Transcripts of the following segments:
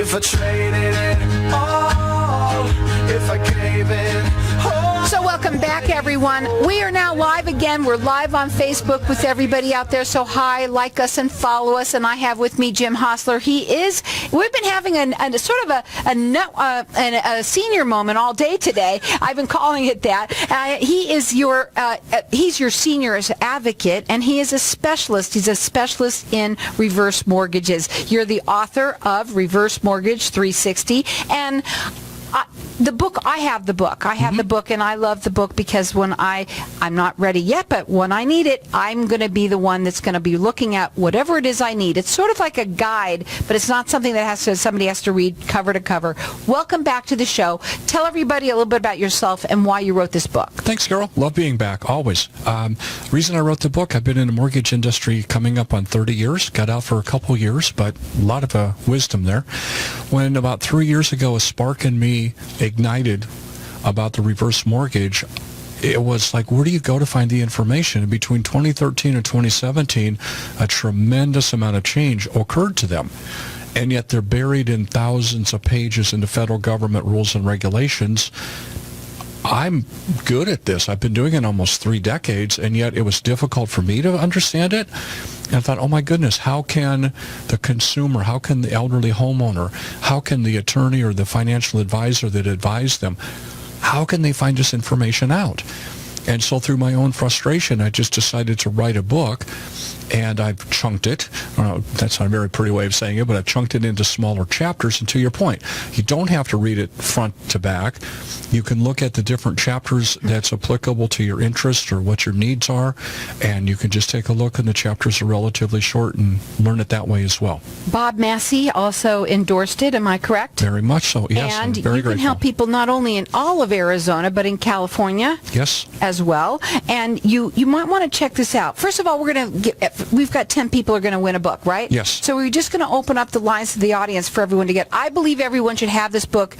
if I traded it all, if I gave it all. So welcome back, everyone. We are now live again. We're live on Facebook with everybody out there. So hi, like us and follow us. And I have with me Jim Hosler. We've been having a sort of a senior moment all day today. I've been calling it that. He's your seniors advocate, and he is a specialist. He's a specialist in reverse mortgages. You're the author of Reverse Mortgage 360, and I have the book, and I love the book because I'm not ready yet, but when I need it, I'm going to be the one that's going to be looking at whatever it is I need. It's sort of like a guide, but it's not something that somebody has to read cover to cover. Welcome back to the show. Tell everybody a little bit about yourself and why you wrote this book. Thanks, Carol. Love being back, always. Reason I wrote the book, I've been in the mortgage industry coming up on 30 years, got out for a couple years, but a lot of wisdom there. When about 3 years ago, a spark in me ignited about the reverse mortgage, it was like, where do you go to find the information? And between 2013 and 2017, a tremendous amount of change occurred to them. And yet they're buried in thousands of pages in the federal government rules and regulations. I'm good at this. I've been doing it almost 3 decades, and yet it was difficult for me to understand it. And I thought, oh my goodness, how can the consumer, how can the elderly homeowner, how can the attorney or the financial advisor that advised them, how can they find this information out? And so through my own frustration, I just decided to write a book, and I've chunked it. That's not a very pretty way of saying it, but I've chunked it into smaller chapters. And to your point, you don't have to read it front to back. You can look at the different chapters that's applicable to your interests or what your needs are, and you can just take a look, and the chapters are relatively short, and learn it that way as well. Bob Massey also endorsed it, am I correct? Very much so, yes. And I'm very you can grateful. help people not only in all of Arizona, but in California. Yes. As well. And you might want to check this out. First of all, we've got 10 people are going to win a book, right? Yes. So we're just going to open up the lines to the audience for everyone to get. I believe everyone should have this book.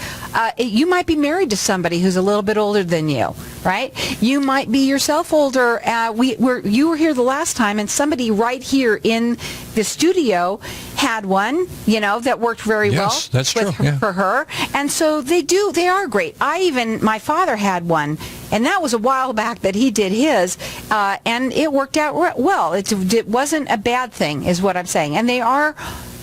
You might be married to somebody who's a little bit older than you, right? You might be yourself older. You were here the last time, and somebody right here in the studio had one, that worked very well. Yes, that's true. For her. And so they are great. My father had one, and that was a while back that he did his, and it worked out well. It wasn't a bad thing, is what I'm saying. And they are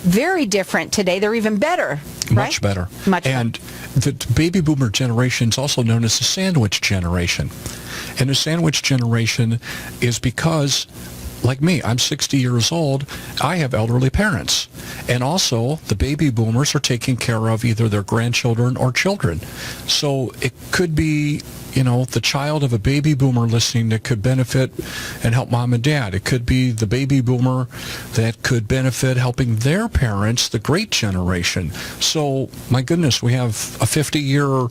very different today. They're even better, right? Much better. And the baby boomer generation is also known as the sandwich generation. And the sandwich generation is because, like me, I'm 60 years old. I have elderly parents. And also, the baby boomers are taking care of either their grandchildren or children. So it could be, the child of a baby boomer listening that could benefit and help mom and dad. It could be the baby boomer that could benefit helping their parents, the great generation. So, my goodness, we have a 50-year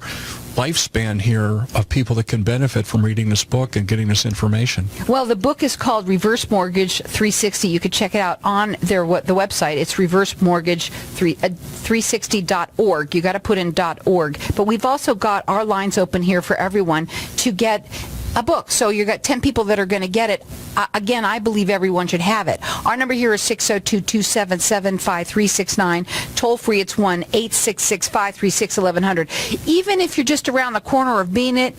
lifespan here of people that can benefit from reading this book and getting this information. Well, the book is called Reverse Mortgage 360. You could check it out on the website. It's reversemortgage360.org. You got to put in .org. But we've also got our lines open here for everyone to get a book. So you've got 10 people that are going to get it. Again, I believe everyone should have it. Our number here is 602-277-5369. Toll free, it's 1-866-536-1100. Even if you're just around the corner of being a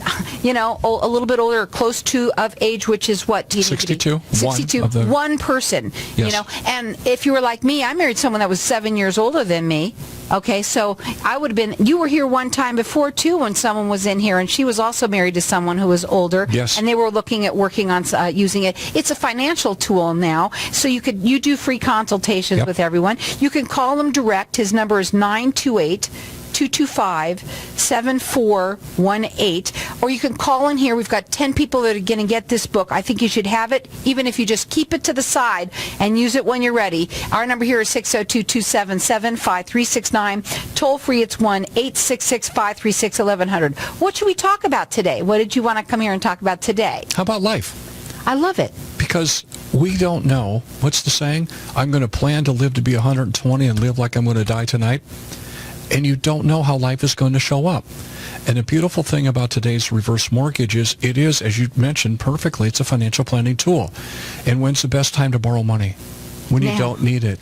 little bit older or close to of age, which is what? 62. 62. One person. Yes. And if you were like me, I married someone that was 7 years older than me. Okay, so I would have been, you were here one time before, too, when someone was in here, and she was also married to someone who was older. Yes. And they were looking at working on using it. It's a financial tool now, so you do free consultations with everyone. You can call him direct. His number is 928-225-7418. Or you can call in here. We've got 10 people that are going to get this book. I think you should have it, even if you just keep it to the side and use it when you're ready. Our number here is 602-277-5369. Toll free, it's 1-866-536-1100. What should we talk about today? What did you want to come here and talk about today? How about life? I love it. Because we don't know. What's the saying? I'm going to plan to live to be 120 and live like I'm going to die tonight. And you don't know how life is going to show up. And the beautiful thing about today's reverse mortgage is, it is, as you mentioned perfectly, it's a financial planning tool. And when's the best time to borrow money? when you Now. don't need it.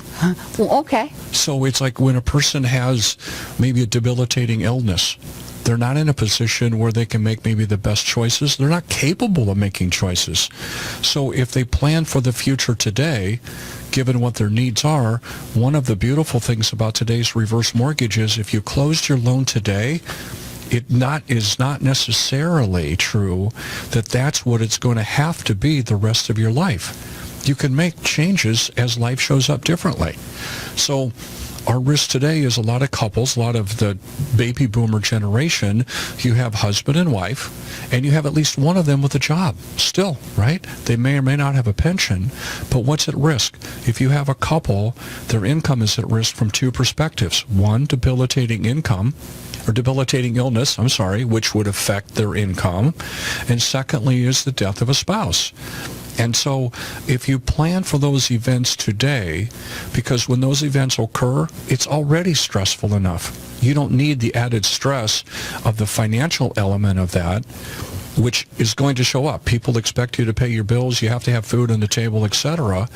Well, okay. So it's like when a person has maybe a debilitating illness, they're not in a position where they can make maybe the best choices. They're not capable of making choices. So if they plan for the future today, given what their needs are, one of the beautiful things about today's reverse mortgage is if you closed your loan today, is not necessarily true that that's what it's going to have to be the rest of your life. You can make changes as life shows up differently. So our risk today is a lot of couples, a lot of the baby boomer generation, you have husband and wife, and you have at least one of them with a job still, right? They may or may not have a pension, but what's at risk? If you have a couple, their income is at risk from two perspectives. One, debilitating illness, which would affect their income. And secondly is the death of a spouse. And so if you plan for those events today, because when those events occur, it's already stressful enough. You don't need the added stress of the financial element of that, which is going to show up. People expect you to pay your bills. You have to have food on the table, etc.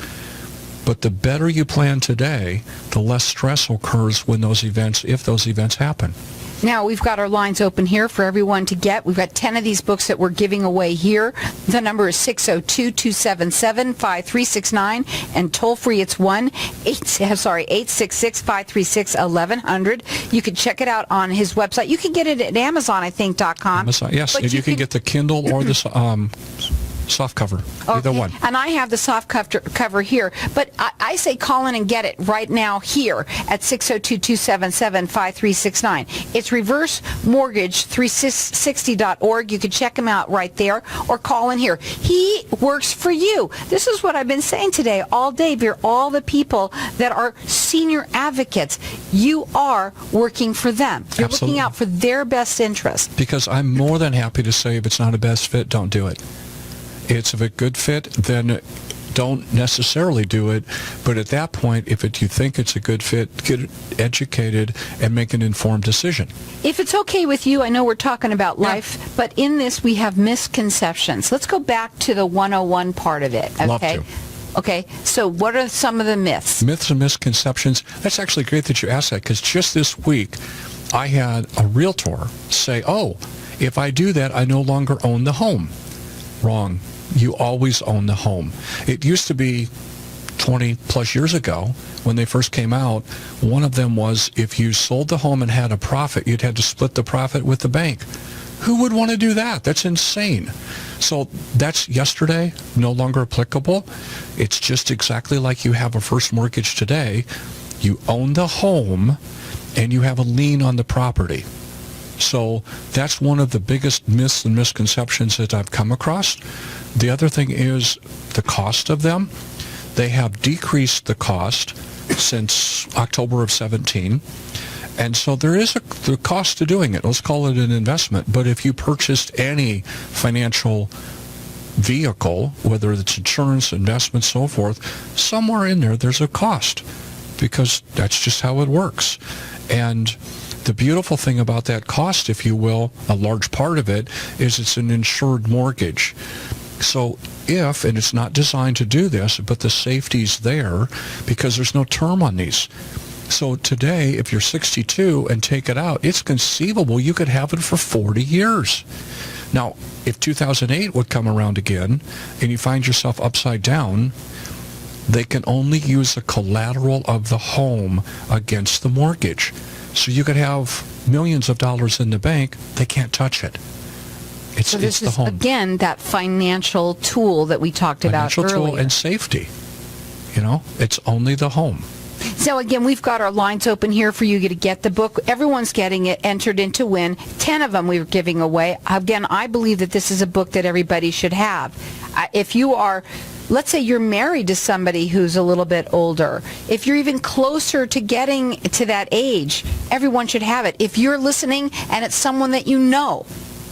But the better you plan today, the less stress occurs when if those events happen. Now, we've got our lines open here for everyone to get. We've got 10 of these books that we're giving away here. The number is 602-277-5369, and toll-free it's 866-536-1100. You can check it out on his website. You can get it at Amazon, I think, .com. Amazon, yes, and you can get the Kindle or the soft cover, either one. And I have the soft cover here, but I say call in and get it right now here at 602-277-5369. It's reversemortgage360.org. You can check him out right there or call in here. He works for you. This is what I've been saying today all day. For all the people that are senior advocates, you are working for them. You're Absolutely. looking out for their best interest. Because I'm more than happy to say if it's not a best fit, don't do it. It's if a good fit, then don't necessarily do it. But at that point, if you think it's a good fit, get educated and make an informed decision. If it's okay with you, I know we're talking about life, but in this we have misconceptions. Let's go back to the 101 part of it. Okay? Love to. Okay, so what are some of the myths? Myths and misconceptions. That's actually great that you asked that, because just this week I had a realtor say, if I do that, I no longer own the home. Wrong. You always own the home. It used to be 20 plus years ago when they first came out, one of them was if you sold the home and had a profit, you'd had to split the profit with the bank. Who would want to do that? That's insane. So that's yesterday, no longer applicable. It's just exactly like you have a first mortgage today. You own the home and you have a lien on the property. So that's one of the biggest myths and misconceptions that I've come across. The other thing is the cost of them. They have decreased the cost since October of 17. And so there is the cost to doing it. Let's call it an investment. But if you purchased any financial vehicle, whether it's insurance, investment, so forth, somewhere in there's a cost, because that's just how it works. And the beautiful thing about that cost, if you will, a large part of it, is it's an insured mortgage. So and it's not designed to do this, but the safety's there because there's no term on these. So today, if you're 62 and take it out, it's conceivable you could have it for 40 years. Now, if 2008 would come around again and you find yourself upside down, they can only use the collateral of the home against the mortgage. So you could have millions of dollars in the bank, they can't touch it. So this it's the is, home. again, that financial tool that we talked about earlier. Financial tool and safety. It's only the home. So again, we've got our lines open here for you to get the book. Everyone's getting it, entered in to win. 10 of them we were giving away. Again, I believe that this is a book that everybody should have. If you are, let's say you're married to somebody who's a little bit older, if you're even closer to getting to that age, everyone should have it. If you're listening and it's someone that you know,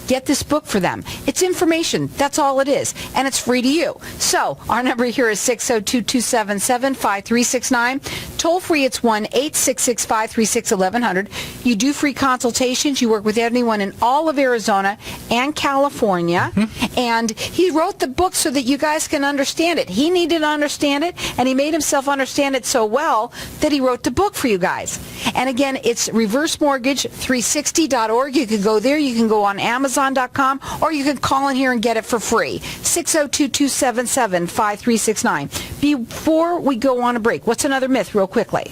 get this book for them. It's information. That's all it is. And it's free to you. So our number here is 602-277-5369. Toll free, it's 1-866-536-1100. You do free consultations. You work with anyone in all of Arizona and California. And he wrote the book so that you guys can understand it. He needed to understand it, and he made himself understand it so well that he wrote the book for you guys. And again, it's reversemortgage360.org. You can go there. You can go on Amazon.com, or you can call in here and get it for free. 602-277-5369. Before we go on a break, what's another myth real quickly?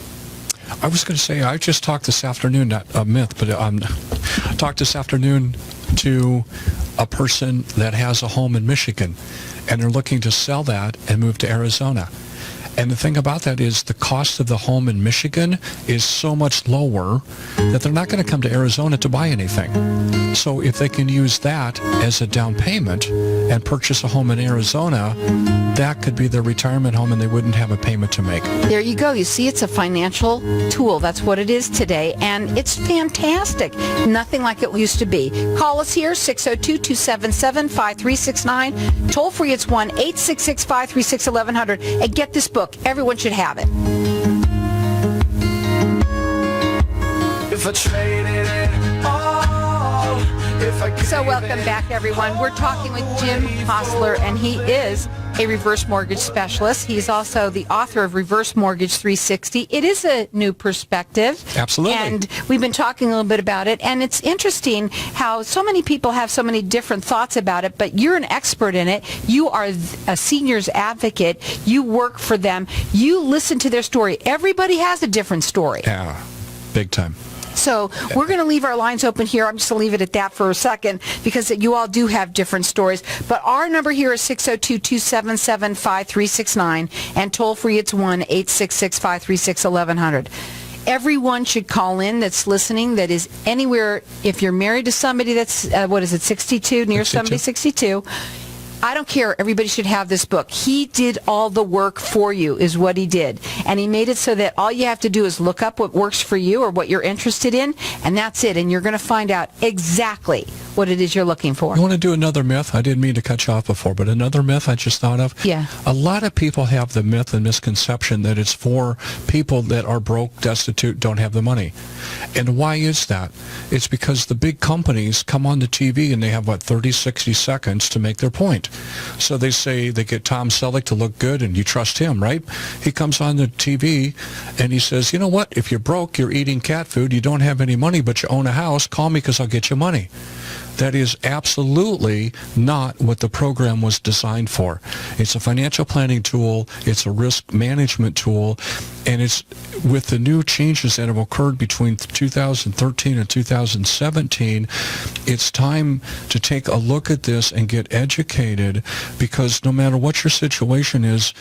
I was going to say, I just talked this afternoon, not a myth, but talked this afternoon to a person that has a home in Michigan, and they're looking to sell that and move to Arizona. And the thing about that is the cost of the home in Michigan is so much lower that they're not going to come to Arizona to buy anything. So if they can use that as a down payment and purchase a home in Arizona, that could be their retirement home and they wouldn't have a payment to make. There you go. You see, it's a financial tool. That's what it is today, and it's fantastic. Nothing like it used to be. Call us here, 602-277-5369. Toll free, it's 1-866-536-1100. And get this book. Everyone should have it. If I traded it all, if I So gave welcome it back, everyone. We're talking with Jim Hosler, and he is a reverse mortgage specialist. He's also the author of Reverse Mortgage 360. It is a new perspective. Absolutely. And we've been talking a little bit about it, and it's interesting how so many people have so many different thoughts about it, but you're an expert in it. You are a seniors advocate. You work for them. You listen to their story. Everybody has a different story. Yeah, big time. So we're going to leave our lines open here. I'm just going to leave it at that for a second because you all do have different stories. But our number here is 602-277-5369, and toll free it's 1-866-536-1100. Everyone should call in that's listening, that is anywhere. If you're married to somebody that's, 62, near 62. somebody 62, I don't care. Everybody should have this book. He did all the work for you is what he did. And he made it so that all you have to do is look up what works for you or what you're interested in, and that's it. And you're going to find out exactly what it is you're looking for. You want to do another myth? I didn't mean to cut you off before, but another myth I just thought of. Yeah. A lot of people have the myth and misconception that it's for people that are broke, destitute, don't have the money. And why is that? It's because the big companies come on the TV and they have, 30, 60 seconds to make their point. So they say they get Tom Selleck to look good, and you trust him, right? He comes on the TV and he says, you know what? If you're broke, you're eating cat food, you don't have any money, but you own a house, call me because I'll get you money. That is absolutely not what the program was designed for. It's a financial planning tool. It's a risk management tool. And it's with the new changes that have occurred between 2013 and 2017, it's time to take a look at this and get educated, because no matter what your situation is,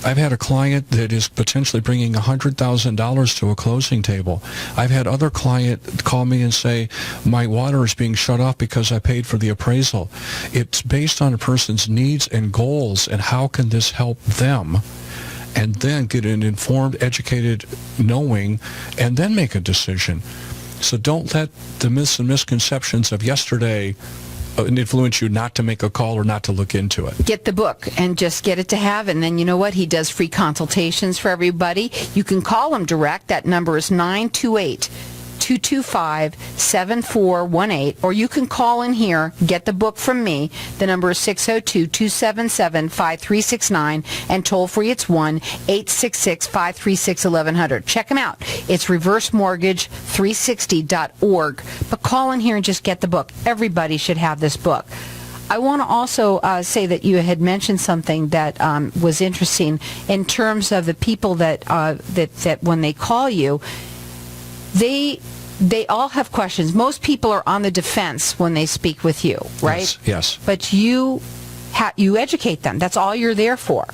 I've had a client that is potentially bringing $100,000 to a closing table. I've had other client call me and say, my water is being shut off because I paid for the appraisal. It's based on a person's needs and goals, and how can this help them? And then get an informed, educated knowing, and then make a decision. So don't let the myths and misconceptions of yesterday influence you not to make a call or not to look into it. Get the book and just get it to have. And then you know what? He does free consultations for everybody. You can call him direct. That number is 928-225-7418. Or you can call in here, get the book from me. The number is 602-277-5369. And toll free, it's 1-866-536-1100. Check him out. It's reversemortgage360.org. But call in here and just get the book. Everybody should have this book. I want to also say that you had mentioned something that was interesting in terms of the people that that when they call you, they all have questions. Most people are on the defense when they speak with you, right? Yes. But you educate them. That's all you're there for.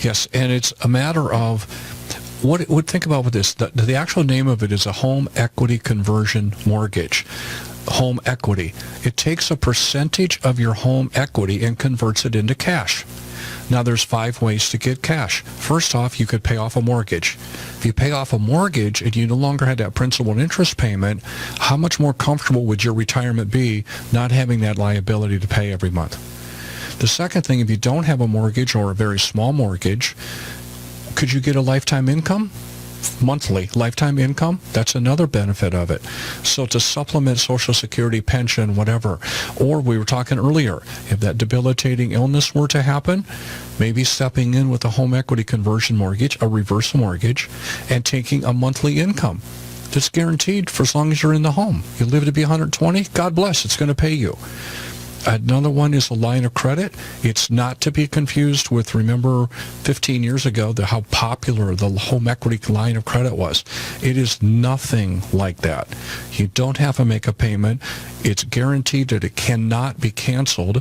Yes, and it's a matter of think about this. The actual name of it is a home equity conversion mortgage. Home equity. It takes a percentage of your home equity and converts it into cash. Now, there's 5 ways to get cash. First off, you could pay off a mortgage. If you pay off a mortgage and you no longer had that principal and interest payment, how much more comfortable would your retirement be not having that liability to pay every month? The second thing, if you don't have a mortgage or a very small mortgage, could you get a lifetime income? monthly lifetime income, that's another benefit of it. So to supplement Social Security, pension, whatever, or we were talking earlier, if that debilitating illness were to happen, maybe stepping in with a home equity conversion mortgage, a reverse mortgage, and taking a monthly income that's guaranteed for as long as you're in the home. You live to be 120, God bless, it's going to pay you. Another one is a line of credit. It's not to be confused with, remember 15 years ago, how popular the home equity line of credit was. It is nothing like that. You don't have to make a payment. It's guaranteed that it cannot be canceled.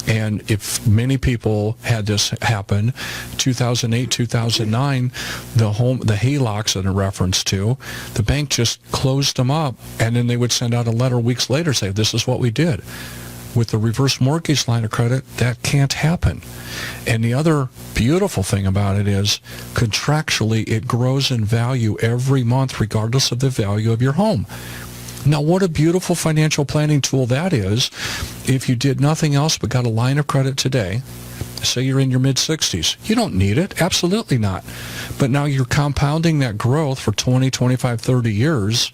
And if many people had this happen, 2008, 2009, the HELOCs in a reference to, the bank just closed them up, and then they would send out a letter weeks later saying, this is what we did. With the reverse mortgage line of credit, that can't happen. And the other beautiful thing about it is, contractually, it grows in value every month regardless of the value of your home. Now, what a beautiful financial planning tool that is. If you did nothing else but got a line of credit today, say you're in your mid-60s, you don't need it. Absolutely not. But now you're compounding that growth for 20, 25, 30 years,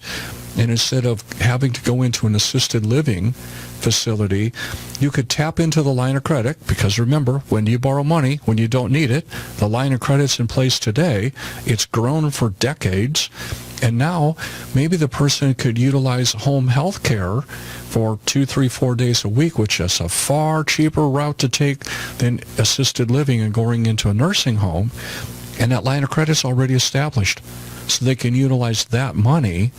and instead of having to go into an assisted living facility, you could tap into the line of credit, because remember, when you borrow money, when you don't need it, the line of credit's in place today. It's grown for decades, and now maybe the person could utilize home health care for 2, 3, 4 days a week, which is a far cheaper route to take than assisted living and going into a nursing home, and that line of credit's already established. So they can utilize that money.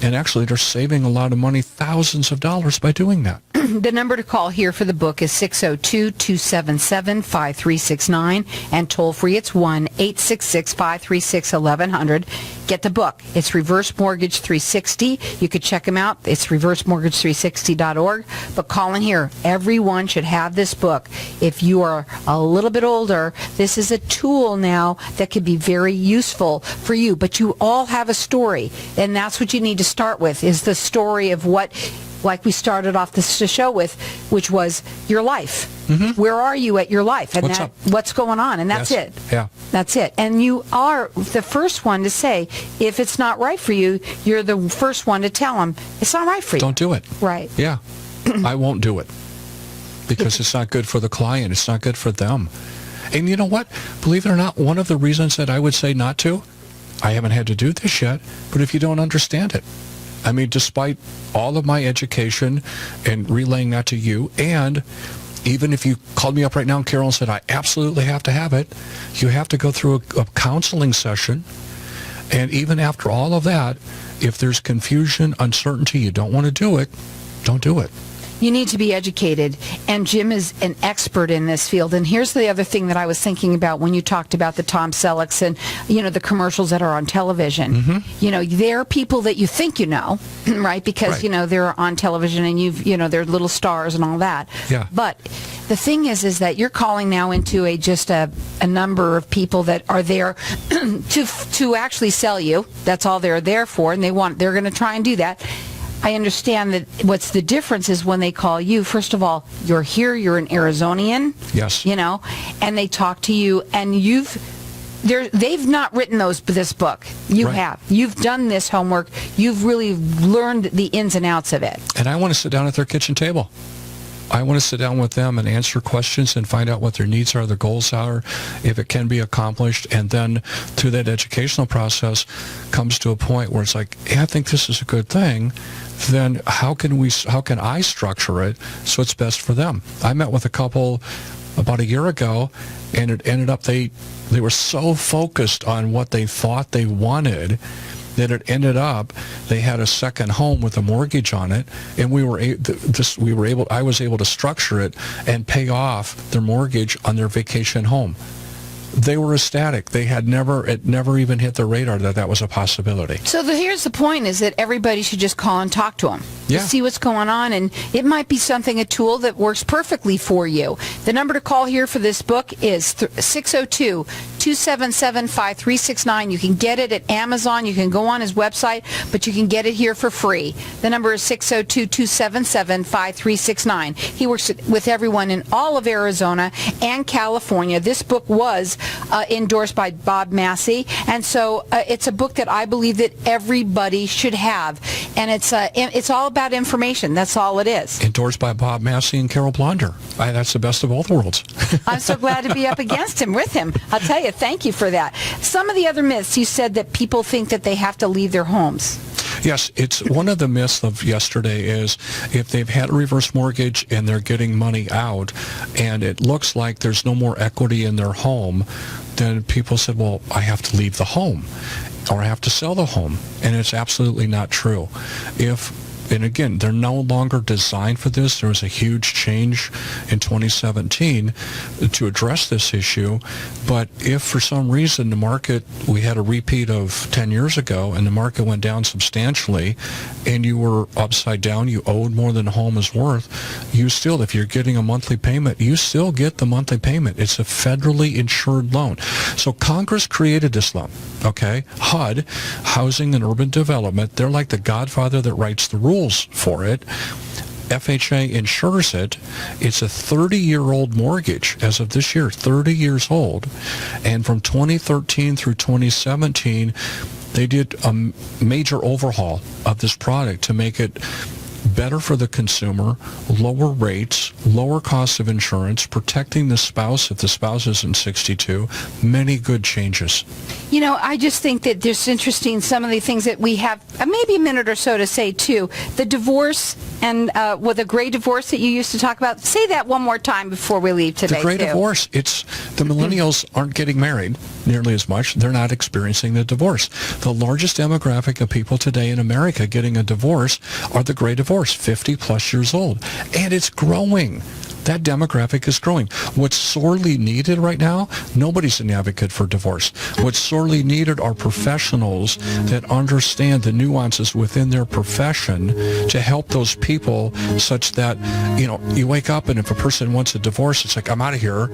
And actually, they're saving a lot of money, thousands of dollars, by doing that. The number to call here for the book is 602-277-5369, and toll free it's 1-866-536-1100. Get the book. It's Reverse Mortgage 360. You could check them out. It's reversemortgage360.org. But call in here. Everyone should have this book. If you are a little bit older, this is a tool now that could be very useful for you. But you all have a story, and that's what you need to start with, is the story of what, like we started off the show with, which was your life. Mm-hmm. Where are you at your life? And what's going on? And that's it. Yeah. That's it. And you are the first one to say, if it's not right for you, you're the first one to tell them, it's not right for you. Don't do it. Right. Yeah. I won't do it. Because it's not good for the client. It's not good for them. And you know what? Believe it or not, one of the reasons that I would say not to, I haven't had to do this yet, but if you don't understand it. I mean, despite all of my education and relaying that to you, and even if you called me up right now, Carol, and said, I absolutely have to have it, you have to go through a counseling session. And even after all of that, if there's confusion, uncertainty, you don't want to do it, don't do it. You need to be educated, and Jim is an expert in this field. And here's the other thing that I was thinking about when you talked about the Tom Sellecks and, you know, the commercials that are on television. Mm-hmm. You know, they're people that you think you know, right? Because, you know, they're on television and they're little stars and all that. Yeah. But the thing is that you're calling now into just a number of people that are there to actually sell you. That's all they're there for, and they're going to try and do that. I understand that what's the difference is when they call you, first of all, you're here, you're an Arizonian. Yes. You know, and they talk to you, and they've not written this book. You have. You've done this homework. You've really learned the ins and outs of it. And I want to sit down at their kitchen table. I want to sit down with them and answer questions and find out what their needs are, their goals are, if it can be accomplished. And then through that educational process comes to a point where it's like, hey, I think this is a good thing. Then how can I structure it so it's best for them? I met with a couple about a year ago, and it ended up they were so focused on what they thought they wanted that it ended up they had a second home with a mortgage on it, and I was able to structure it and pay off their mortgage on their vacation home. They were ecstatic. It never even hit their radar that was a possibility. So here's the point, is that everybody should just call and talk to them. Yeah. To see what's going on, and it might be a tool that works perfectly for you. The number to call here for this book is 602 602-277-5369. You can get it at Amazon. You can go on his website, but you can get it here for free. The number is 602-277-5369. He works with everyone in all of Arizona and California. This book was endorsed by Bob Massey, and so it's a book that I believe that everybody should have. And it's all about information. That's all it is. Endorsed by Bob Massey and Carol Blonder. That's the best of all the worlds. I'm so glad to be up against him, with him. I'll tell you, thank you for that. Some of the other myths, you said that people think that they have to leave their homes. Yes, it's one of the myths of yesterday is if they've had a reverse mortgage and they're getting money out and it looks like there's no more equity in their home, then people said, well, I have to leave the home or I have to sell the home. And it's absolutely not true. And again, they're no longer designed for this. There was a huge change in 2017 to address this issue. But if for some reason the market, we had a repeat of 10 years ago, and the market went down substantially, and you were upside down, you owed more than the home is worth, you still, if you're getting a monthly payment, you still get the monthly payment. It's a federally insured loan. So Congress created this loan, okay? HUD, Housing and Urban Development, they're like the godfather that writes the rules for it. FHA insures it. It's a 30-year-old mortgage as of this year, 30 years old. And from 2013 through 2017, they did a major overhaul of this product to make it better for the consumer, lower rates, lower costs of insurance, protecting the spouse if the spouse isn't 62, many good changes. You know, I just think that there's interesting some of the things that we have, maybe a minute or so to say too. The divorce and the gray divorce that you used to talk about. Say that one more time before we leave today. The gray divorce, it's the millennials aren't getting married nearly as much. They're not experiencing the divorce. The largest demographic of people today in America getting a divorce are the gray divorce, 50 plus years old. And it's growing. That demographic is growing. What's sorely needed right now, nobody's an advocate for divorce. What's sorely needed are professionals that understand the nuances within their profession to help those people such that, you know, you wake up and if a person wants a divorce, it's like, I'm out of here,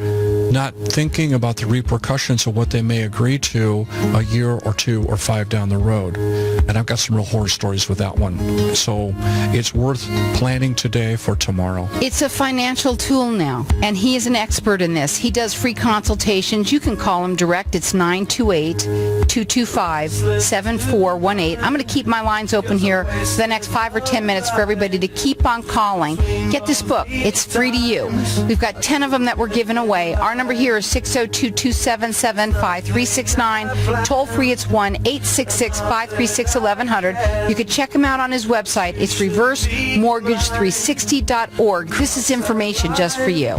not thinking about the repercussions of what they may agree to a year or 2 or 5 down the road. And I've got some real horror stories with that one. So it's worth planning today for tomorrow. It's a financial tool now, and he is an expert in this. He does free consultations. You can call him direct. It's 928-225-7418. I'm going to keep my lines open here for the next 5 or 10 minutes for everybody to keep on calling. Get this book. It's free to you. We've got 10 of them that we're giving away. Our number here is 602-277-5369. Toll free, it's 1-866-536-1100. You can check him out on his website. It's reversemortgage360.org. This is information just for you.